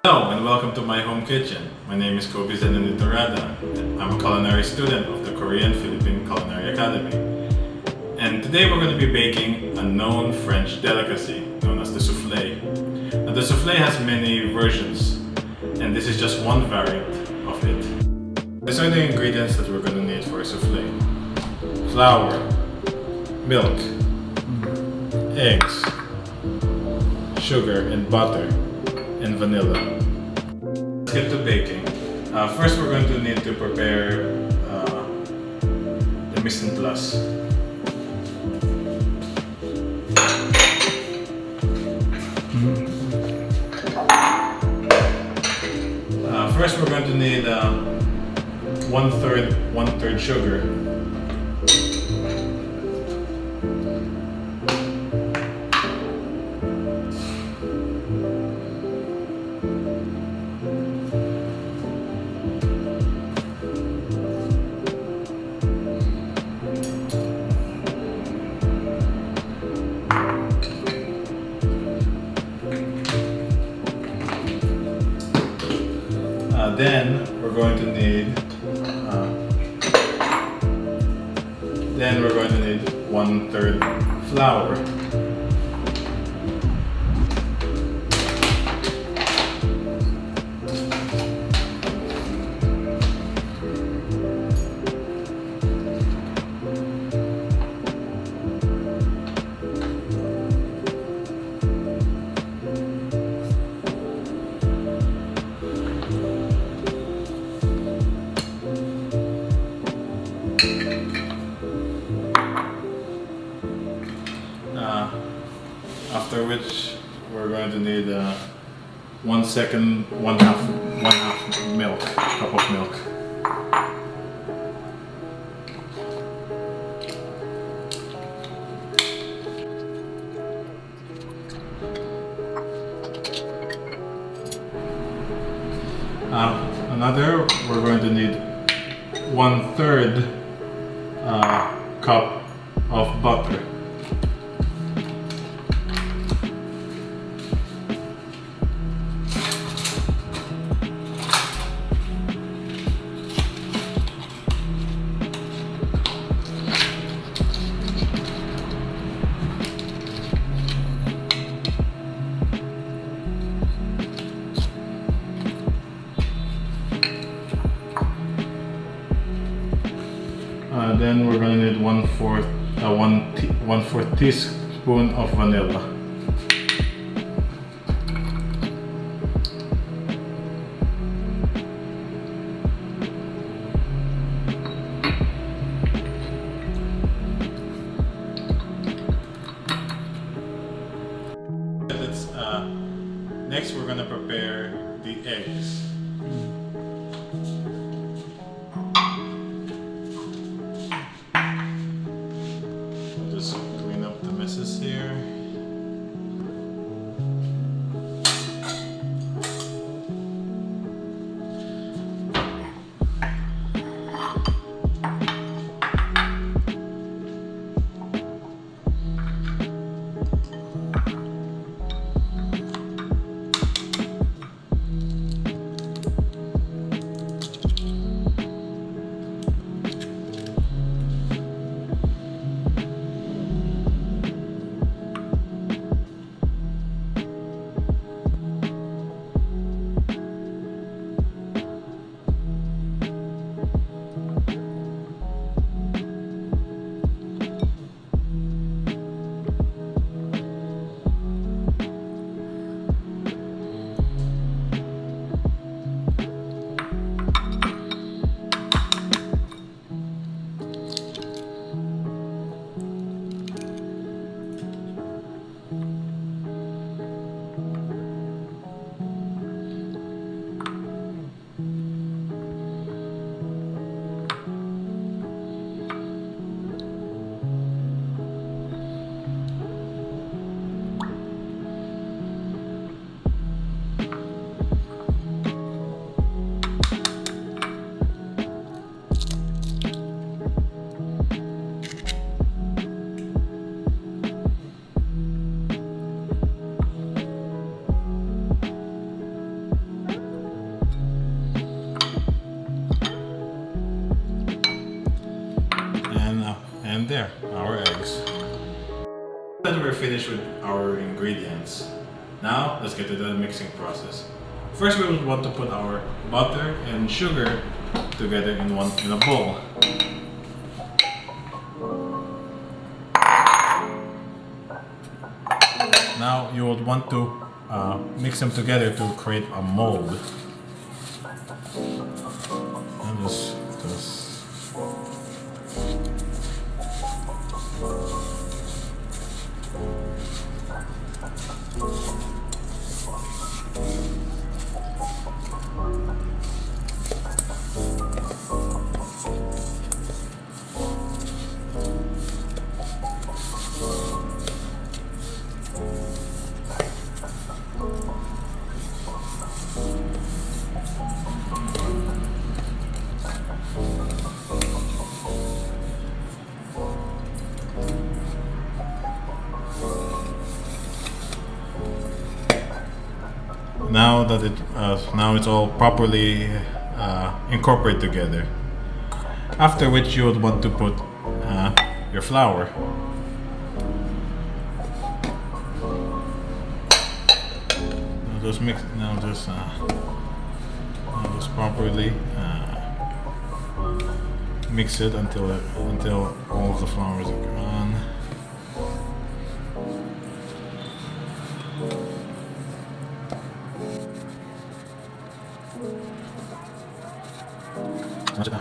Hello and welcome to my home kitchen. My name is Kobe Zenanitorada. I'm a culinary student of the Korean-Philippine Culinary Academy. And today we're going to be baking a known French delicacy known as the soufflé. Now the soufflé has many versions and this is just one variant of it. These are the ingredients that we're going to need for a soufflé. Flour, milk, eggs, sugar and butter, and vanilla. Let's get to baking. First we're going to need to prepare the mise en place. First we're going to need one third sugar, then we're going to need one third flour. After which we're going to need one half milk, cup of milk. Another, we're going to need 1/3 cup of butter. Then we're going to need 1/4 teaspoon of vanilla. Next we're going to prepare the eggs. Just clean up the messes here. And there, our eggs. Then we're finished with our ingredients. Now, let's get to the mixing process. First, we would want to put our butter and sugar together in a bowl. Now, you would want to mix them together to create a mold. And just now that now it's all properly incorporated together. After which you would want to put your flour. Now just properly mix it until all of the flours are gone.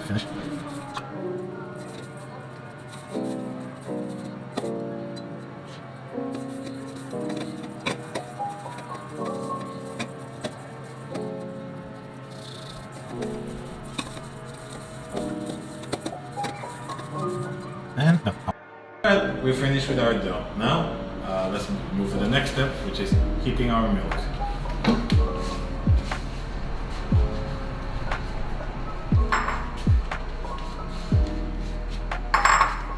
Finish. And no. Alright, we're finished with our dough. Now, let's move to the next step, which is heating our milk.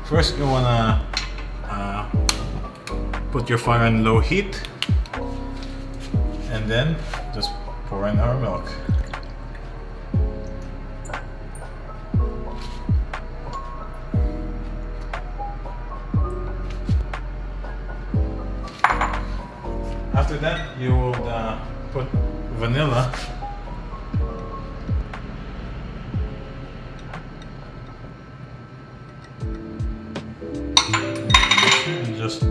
First, you wanna put your fire on low heat, and then just pour in our milk. After that, you will put vanilla. And just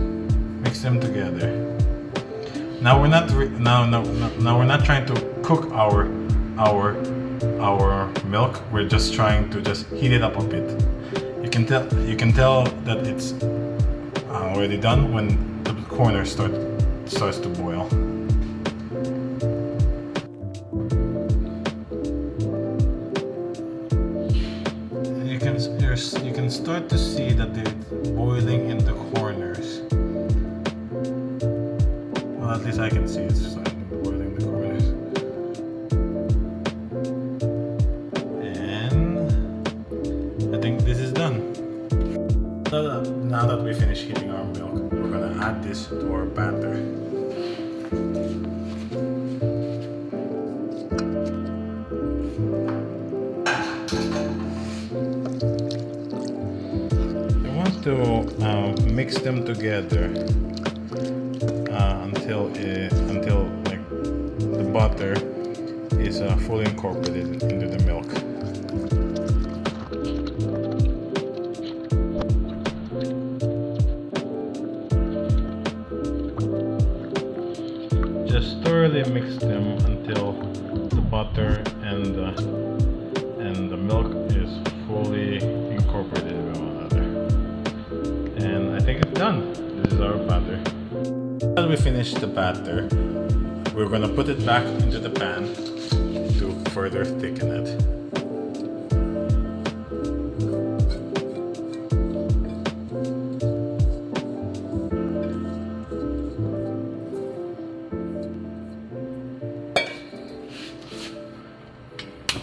mix them together. Now we're not now we're not trying to cook our milk. We're just trying to just heat it up a bit. You can tell that it's already done when the corner starts to boil. You can start to see that it's boiling in the corners. Well, at least I can see it's starting to boil in the corners. And I think this is done. Now that we finish heating our milk, we're gonna add this to our batter. To mix them together until like the butter is fully incorporated into the milk. Just thoroughly mix them until the butter and the milk is fully incorporated with one another. And I think it's done. This is our batter. As we finish the batter, we're gonna put it back into the pan to further thicken it.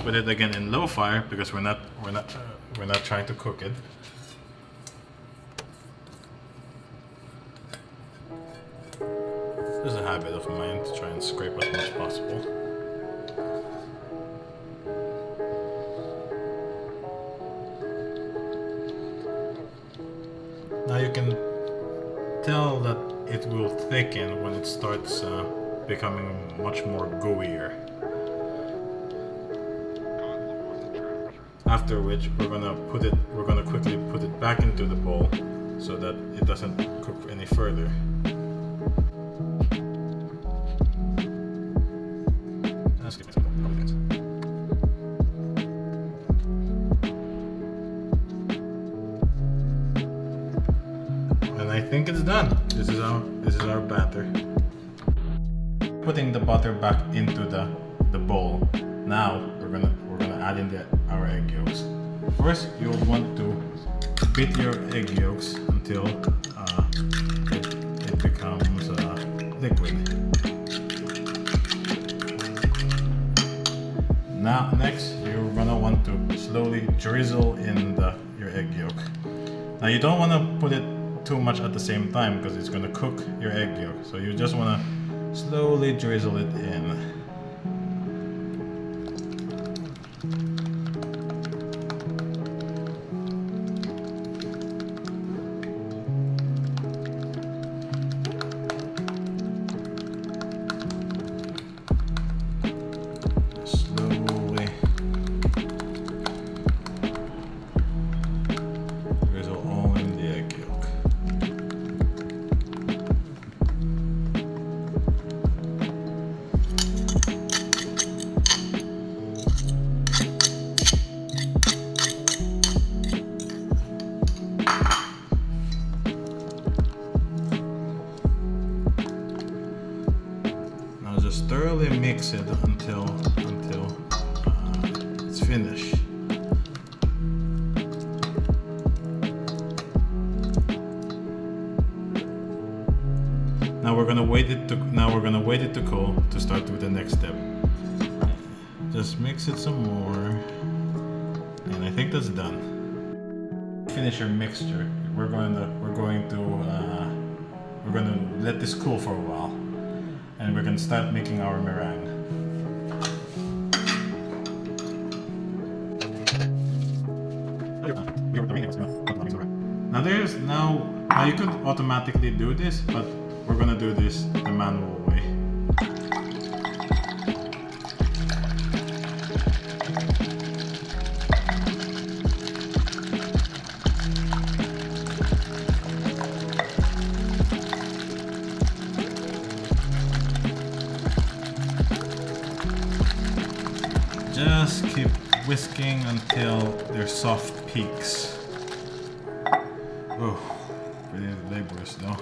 Put it again in low fire because we're not trying to cook it. There's a habit of mine to try and scrape as much as possible. Now you can tell that it will thicken when it starts becoming much more gooier. After which we're gonna quickly put it back into the bowl so that it doesn't cook any further. And I think it's done. This is our batter. Putting the butter back into the bowl. Now we're gonna add in our egg yolks. First, you'll want to beat your egg yolks until it becomes liquid. Now, next, you're gonna want to slowly drizzle in your egg yolk. Now, you don't want to put it too much at the same time because it's gonna cook your egg yolk. So you just want to slowly drizzle it in. Just thoroughly mix it until it's finished. Now we're gonna wait it to cool to start with the next step. Just mix it some more, and I think that's done. Finish your mixture. We're gonna let this cool for a while. And we're going to start making our meringue. Now you could automatically do this, but we're going to do this the manual way. Just keep whisking until they're soft peaks. Oh, pretty laborious though.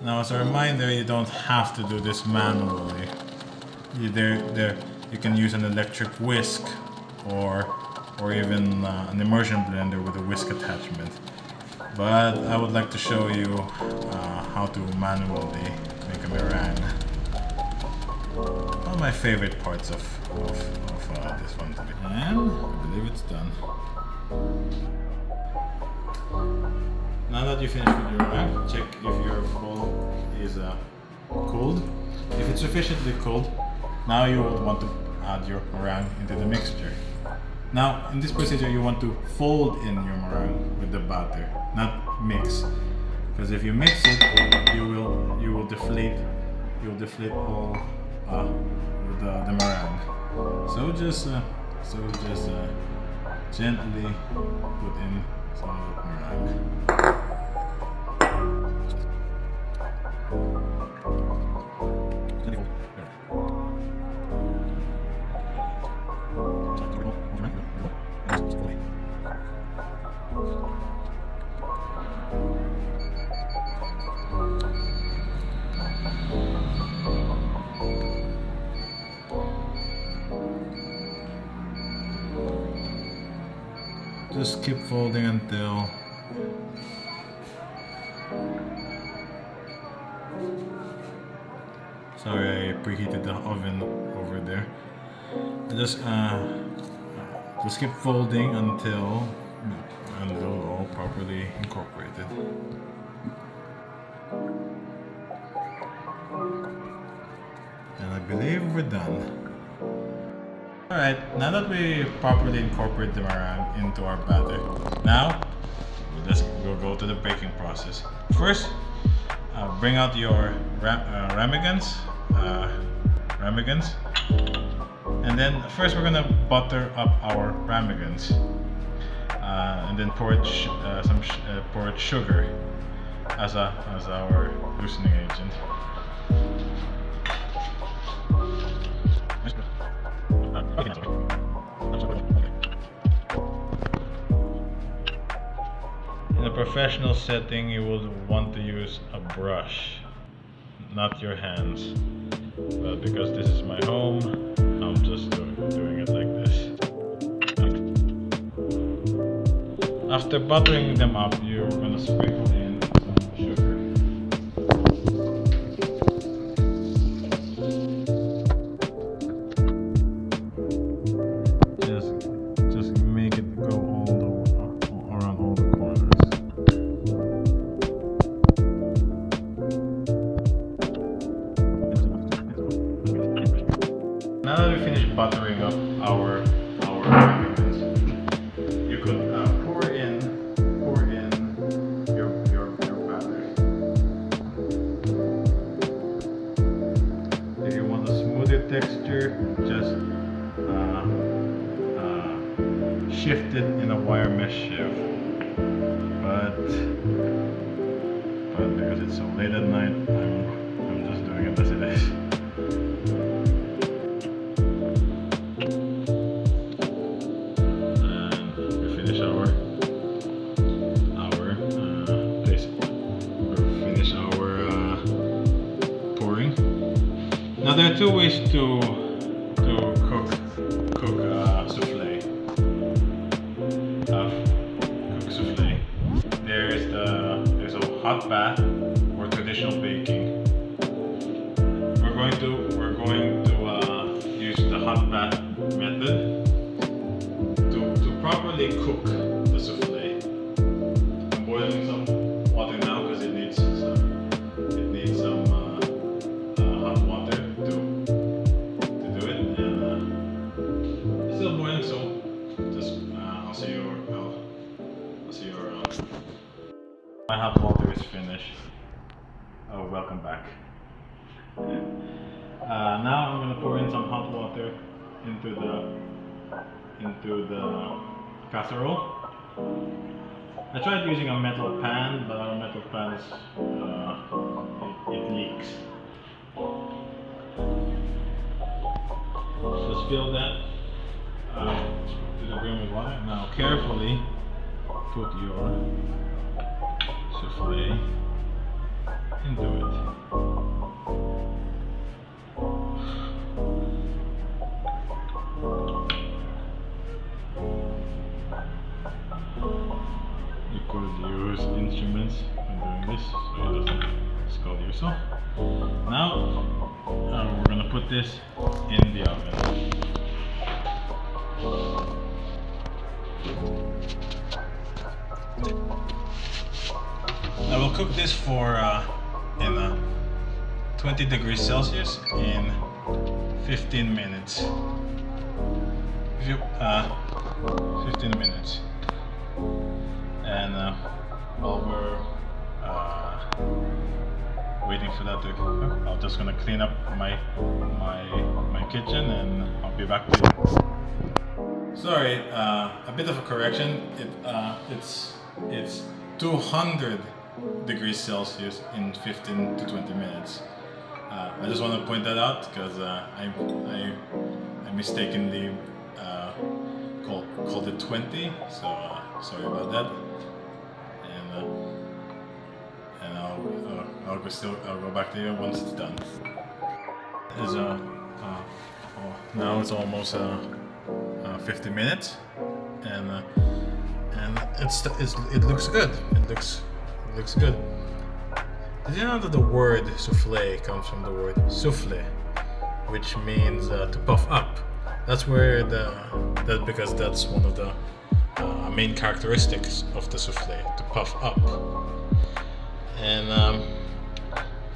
Now, as a reminder, you don't have to do this manually. You can use an electric whisk or even an immersion blender with a whisk attachment. But I would like to show you how to manually make a meringue. One of my favorite parts of this one today. And I believe it's done. Now that you finished with your meringue, check if your bowl is cooled. If it's sufficiently cooled, now you will want to add your meringue into the mixture. Now, in this procedure, you want to fold in your meringue with the batter, not mix. Because if you mix it, you will deflate all with the meringue. So just gently put in some of the meringue. Just keep folding until sorry, I preheated the oven over there. Just keep folding until all properly incorporated. And I believe we're done. Alright, now that we properly incorporate the meringue into our batter, now we'll go to the baking process. First, bring out your ramekins, and then first we're gonna butter up our ramekins, and then pour it sugar as our loosening agent. In a professional setting, you would want to use a brush, not your hands. But because this is my home, I'm just doing it like this. After buttering them up, you're gonna sprinkle in some sugar. Just make it go around all the corners. Now that we finished buttering up our ramekins, you could pour in your batter. If you want a smoother texture, just shift it in a wire mesh sieve. But because it's so late at night, I'm just doing it as it is. Now there are two ways to cook souffle. There's a hot bath or traditional baking. We're going to use the hot bath method to properly cook the souffle. I'm boiling some water now because it needs some hot water to do it, and it's still boiling, so just I'll see you. My hot water is finished. Oh, welcome back. Now I'm gonna pour in some hot water into the casserole. I tried using a metal pan, but our metal pans it leaks. Just fill that to the brim with water. Now carefully put your souffle into it. You could use instruments when doing this so it doesn't scald yourself. Now we're gonna put this in the oven. Now we'll cook this for in 20 degrees Celsius in 15 minutes. 15 minutes. And while we're waiting for that to cook, I'm just gonna clean up my kitchen, and I'll be back to you. Sorry, a bit of a correction. It's 200 degrees Celsius in 15 to 20 minutes. I just want to point that out because I mistakenly called it 20. So sorry about that. And I'll go back to you once it's done. Now it's almost 50 minutes, and it looks good. It looks good. Did you know that the word souffle comes from the word souffle, which means to puff up? That's where because that's one of the main characteristics of the souffle, to puff up. And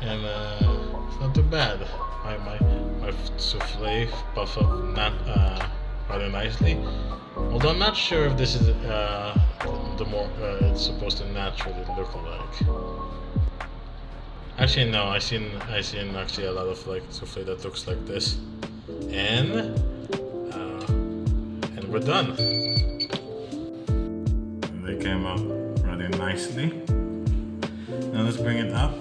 it's not too bad. My souffle puff up rather nicely. Although I'm not sure if this is the more it's supposed to naturally look like. Actually, no. I seen actually a lot of like souffle that looks like this, and we're done. And they came out rather nicely. Now let's bring it up.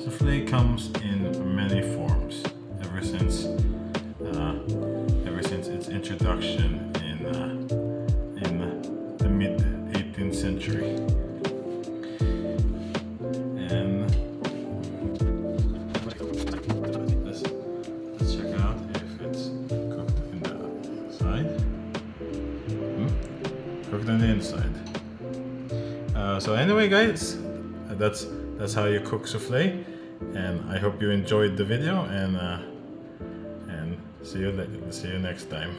Souffle comes in many forms ever since its introduction in the mid 18th century. And let's check out if it's cooked in the inside. Cooked on the inside. So anyway, guys, that's how you cook souffle. And I hope you enjoyed the video, and see you next time.